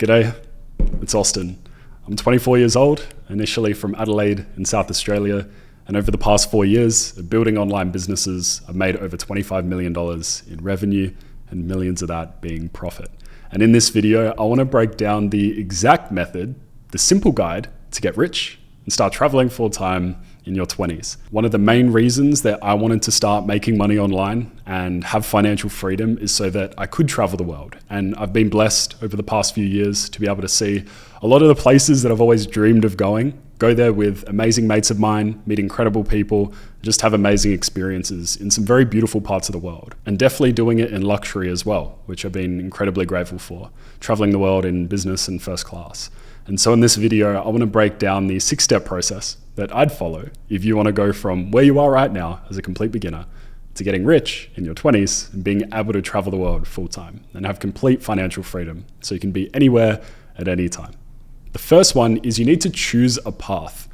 G'day, it's Austin. I'm 24 years old, initially from Adelaide in South Australia, and over the past 4 years of building online businesses, I've made over $25 million in revenue and millions of that being profit. And in this video, I want to break down the exact method, the simple guide to get rich and start traveling full time in your 20s. One of the main reasons that I wanted to start making money online and have financial freedom is so that I could travel the world. And I've been blessed over the past few years to be able to see a lot of the places that I've always dreamed of going, go there with amazing mates of mine, meet incredible people, just have amazing experiences in some very beautiful parts of the world. And definitely doing it in luxury as well, which I've been incredibly grateful for, traveling the world in business and first class. And so in this video, I want to break down the 6-step process that I'd follow if you want to go from where you are right now as a complete beginner to getting rich in your 20s and being able to travel the world full time and have complete financial freedom so you can be anywhere at any time. The first one is you need to choose a path.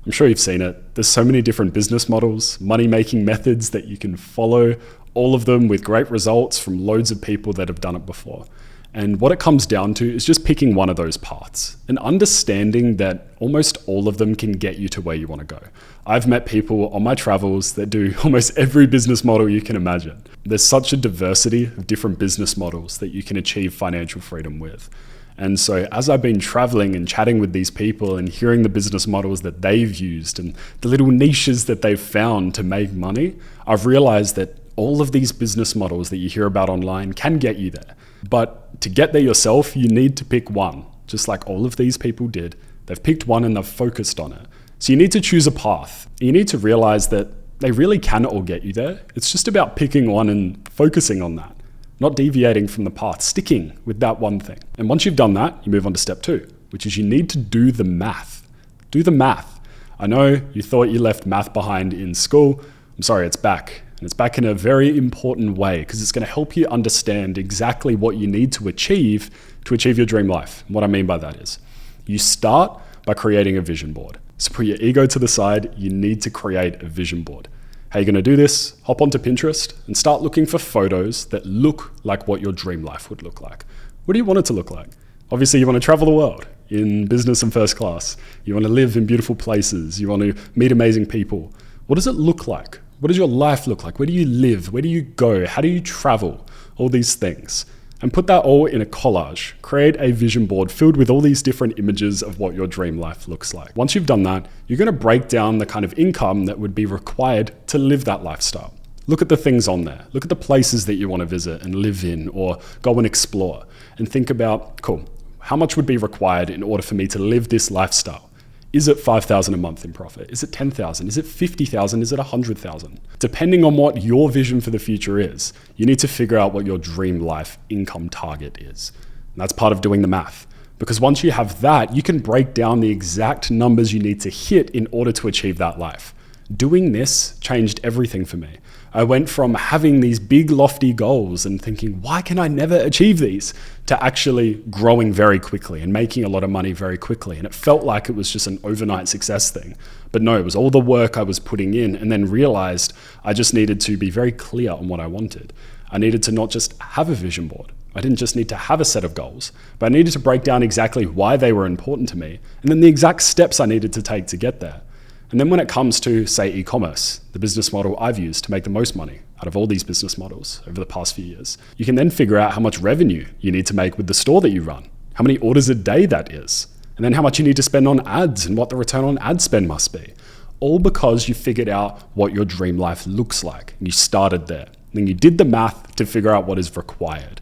I'm sure you've seen it. There's so many different business models, money-making methods that you can follow, all of them with great results from loads of people that have done it before. And what it comes down to is just picking one of those paths and understanding that almost all of them can get you to where you want to go. I've met people on my travels that do almost every business model you can imagine. There's such a diversity of different business models that you can achieve financial freedom with. And so as I've been traveling and chatting with these people and hearing the business models that they've used and the little niches that they've found to make money, I've realized that all of these business models that you hear about online can get you there. But to get there yourself, you need to pick one, just like all of these people did. They've picked one and they've focused on it. So you need to choose a path. You need to realize that they really can all get you there. It's just about picking one and focusing on that, not deviating from the path, sticking with that one thing. And once you've done that, you move on to step 2, which is you need to do the math. Do the math. I know you thought you left math behind in school. I'm sorry, it's back. And it's back in a very important way because it's going to help you understand exactly what you need to achieve your dream life. And what I mean by that is you start by creating a vision board. So put your ego to the side, you need to create a vision board. How are you going to do this? Hop onto Pinterest and start looking for photos that look like what your dream life would look like. What do you want it to look like? Obviously, you want to travel the world in business and first class. You want to live in beautiful places. You want to meet amazing people. What does it look like? What does your life look like? Where do you live? Where do you go? How do you travel? All these things. And put that all in a collage. Create a vision board filled with all these different images of what your dream life looks like. Once you've done that, you're going to break down the kind of income that would be required to live that lifestyle. Look at the things on there. Look at the places that you want to visit and live in or go and explore. And think about, cool, how much would be required in order for me to live this lifestyle? Is it $5,000 a month in profit? Is it $10,000? Is it $50,000? Is it $100,000? Depending on what your vision for the future is, you need to figure out what your dream life income target is. And that's part of doing the math. Because once you have that, you can break down the exact numbers you need to hit in order to achieve that life. Doing this changed everything for me. I went from having these big lofty goals and thinking, why can I never achieve these? To actually growing very quickly and making a lot of money very quickly. And it felt like it was just an overnight success thing. But no, it was all the work I was putting in and then realized I just needed to be very clear on what I wanted. I needed to not just have a vision board. I didn't just need to have a set of goals, but I needed to break down exactly why they were important to me and then the exact steps I needed to take to get there. And then when it comes to, say, e-commerce, the business model I've used to make the most money out of all these business models over the past few years, you can then figure out how much revenue you need to make with the store that you run, how many orders a day that is, and then how much you need to spend on ads and what the return on ad spend must be. All because you figured out what your dream life looks like and you started there. And then you did the math to figure out what is required.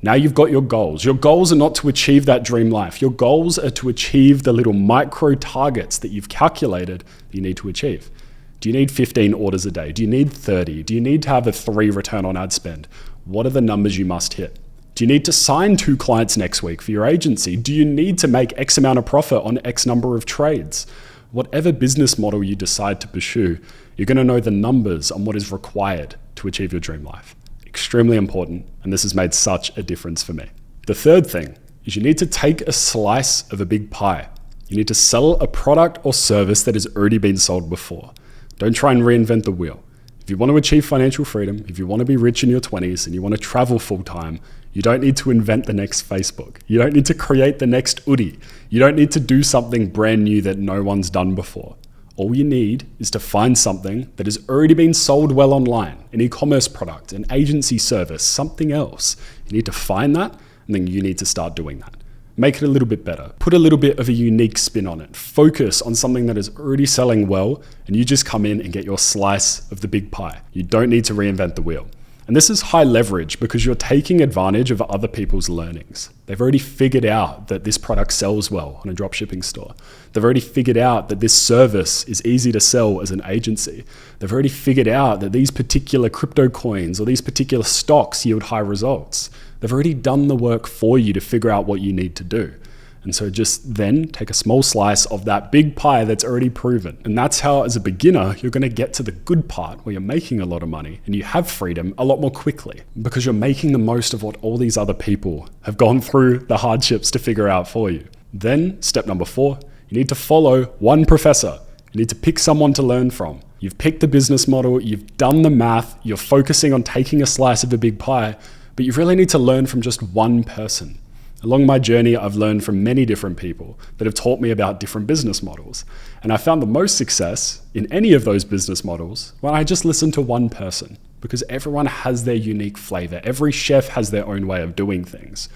Now you've got your goals. Your goals are not to achieve that dream life. Your goals are to achieve the little micro targets that you've calculated that you need to achieve. Do you need 15 orders a day? Do you need 30? Do you need to have a 3 return on ad spend? What are the numbers you must hit? Do you need to sign 2 clients next week for your agency? Do you need to make X amount of profit on X number of trades? Whatever business model you decide to pursue, you're going to know the numbers on what is required to achieve your dream life. Extremely important, and this has made such a difference for me. The third thing is you need to take a slice of a big pie. You need to sell a product or service that has already been sold before. Don't try and reinvent the wheel. If you want to achieve financial freedom, if you want to be rich in your 20s and you want to travel full time, You don't need to invent the next Facebook. You don't need to create the next Udi. You don't need to do something brand new that no one's done before. All you need is to find something that has already been sold well online, an e-commerce product, an agency service, something else. You need to find that, and then you need to start doing that. Make it a little bit better. Put a little bit of a unique spin on it. Focus on something that is already selling well, and you just come in and get your slice of the big pie. You don't need to reinvent the wheel. And this is high leverage because you're taking advantage of other people's learnings. They've already figured out that this product sells well on a dropshipping store. They've already figured out that this service is easy to sell as an agency. They've already figured out that these particular crypto coins or these particular stocks yield high results. They've already done the work for you to figure out what you need to do. And so just then take a small slice of that big pie that's already proven. And that's how, as a beginner, you're going to get to the good part where you're making a lot of money and you have freedom a lot more quickly because you're making the most of what all these other people have gone through the hardships to figure out for you. Then step number 4, you need to follow one professor. You need to pick someone to learn from. You've picked the business model, you've done the math, you're focusing on taking a slice of the big pie, but you really need to learn from just one person. Along my journey, I've learned from many different people that have taught me about different business models. And I found the most success in any of those business models when I just listened to one person, because everyone has their unique flavor. Every chef has their own way of doing things.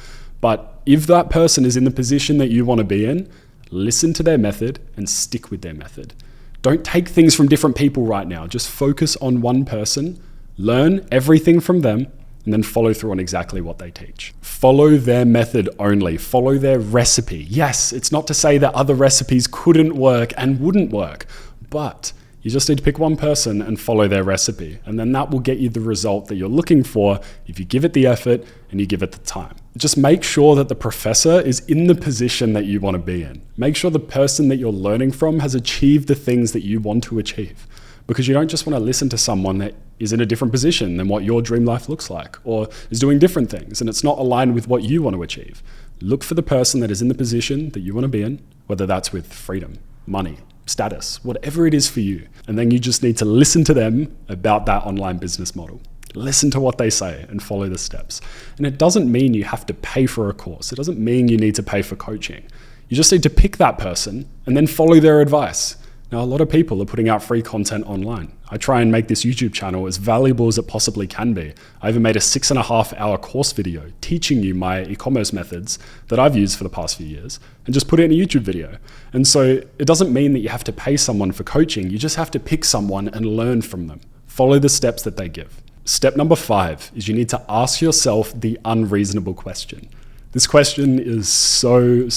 But if that person is in the position that you want to be in, listen to their method and stick with their method. Don't take things from different people right now. Just focus on one person, learn everything from them, and then follow through on exactly what they teach. Follow their method only. Follow their recipe. Yes, it's not to say that other recipes couldn't work and wouldn't work, but you just need to pick one person and follow their recipe. And then that will get you the result that you're looking for if you give it the effort and you give it the time. Just make sure that the professor is in the position that you want to be in. Make sure the person that you're learning from has achieved the things that you want to achieve. Because you don't just want to listen to someone that is in a different position than what your dream life looks like or is doing different things and it's not aligned with what you want to achieve. Look for the person that is in the position that you want to be in, whether that's with freedom, money, status, whatever it is for you. And then you just need to listen to them about that online business model. Listen to what they say and follow the steps. And it doesn't mean you have to pay for a course. It doesn't mean you need to pay for coaching. You just need to pick that person and then follow their advice. Now, a lot of people are putting out free content online. I try and make this YouTube channel as valuable as it possibly can be. I even made a 6.5-hour course video teaching you my e-commerce methods that I've used for the past few years and just put it in a YouTube video. And so it doesn't mean that you have to pay someone for coaching. You just have to pick someone and learn from them. Follow the steps that they give. Step number 5 is you need to ask yourself the unreasonable question. This question is so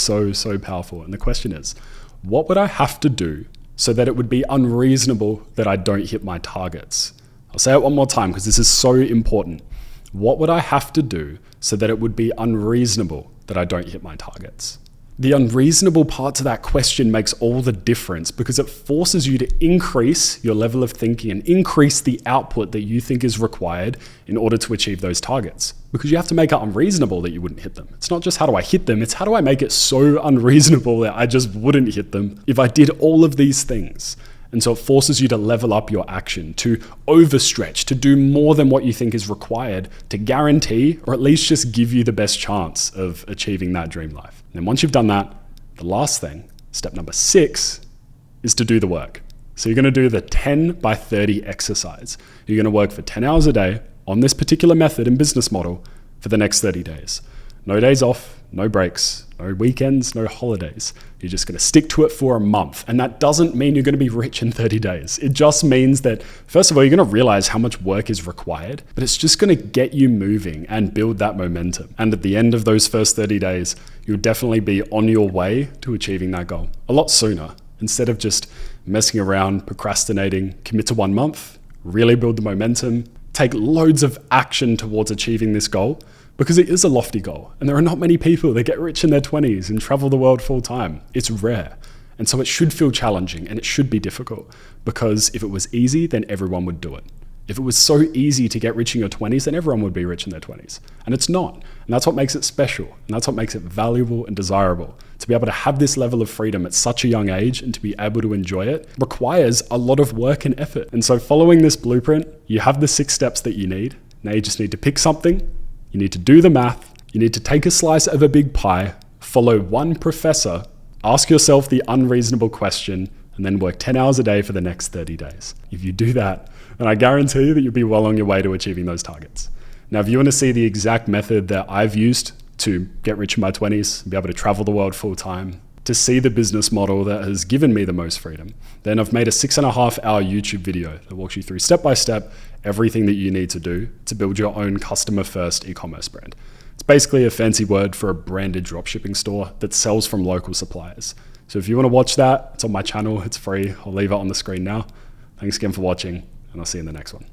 powerful. And the question is, what would I have to do so that it would be unreasonable that I don't hit my targets? I'll say it one more time because this is so important. What would I have to do so that it would be unreasonable that I don't hit my targets? The unreasonable part to that question makes all the difference because it forces you to increase your level of thinking and increase the output that you think is required in order to achieve those targets. Because you have to make it unreasonable that you wouldn't hit them. It's not just how do I hit them, it's how do I make it so unreasonable that I just wouldn't hit them if I did all of these things. And so it forces you to level up your action, to overstretch, to do more than what you think is required to guarantee, or at least just give you the best chance of achieving that dream life. And then once you've done that, the last thing, step number 6, is to do the work. So you're gonna do the 10 by 30 exercise. You're gonna work for 10 hours a day on this particular method and business model for the next 30 days. No days off, no breaks, no weekends, no holidays. You're just going to stick to it for a month. And that doesn't mean you're going to be rich in 30 days. It just means that, first of all, you're going to realize how much work is required, but it's just going to get you moving and build that momentum. And at the end of those first 30 days, you'll definitely be on your way to achieving that goal a lot sooner. Instead of just messing around, procrastinating, commit to 1 month, really build the momentum, take loads of action towards achieving this goal. Because it is a lofty goal, and there are not many people that get rich in their 20s and travel the world full time. It's rare. And so it should feel challenging and it should be difficult, because if it was easy, then everyone would do it. If it was so easy to get rich in your 20s, then everyone would be rich in their 20s. And it's not. And that's what makes it special. And that's what makes it valuable and desirable. To be able to have this level of freedom at such a young age and to be able to enjoy it requires a lot of work and effort. And so following this blueprint, you have the 6 steps that you need. Now you just need to pick something. You need to do the math, You need to take a slice of a big pie, follow one professor, ask yourself the unreasonable question, and then work 10 hours a day for the next 30 days. If you do that, then I guarantee you that you'll be well on your way to achieving those targets. Now, if you want to see the exact method that I've used to get rich in my 20s, be able to travel the world full time, to see the business model that has given me the most freedom, then I've made a 6.5-hour YouTube video that walks you through step by step everything that you need to do to build your own customer first e-commerce brand. It's basically a fancy word for a branded dropshipping store that sells from local suppliers. So if you want to watch that, it's on my channel, it's free. I'll leave it on the screen now. Thanks again for watching, and I'll see you in the next one.